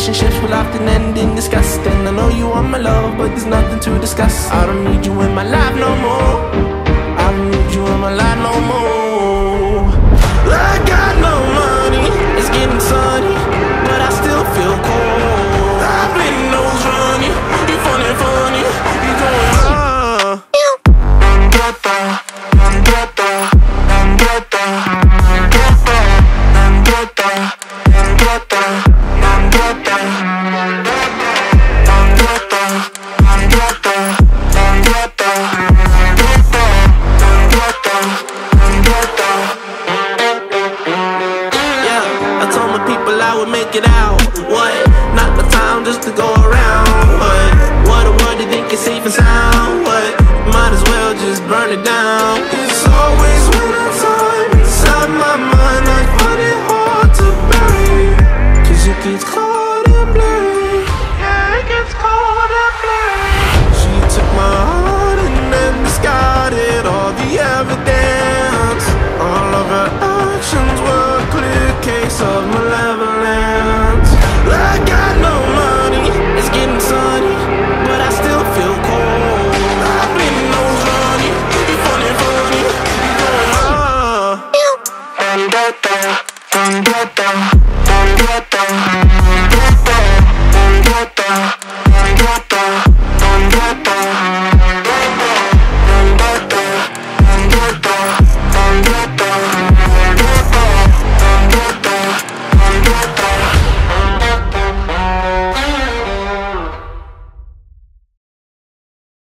relationships will often end in disgust. And I know you want my love, but there's nothing to discuss. I don't need you in my life no more. I don't need you in my life no more. I got no money, it's getting sunny, but I still feel cold. I've been nose running, you funny, you going it out. What? Not the time just to go around. What a world you think is safe and sound.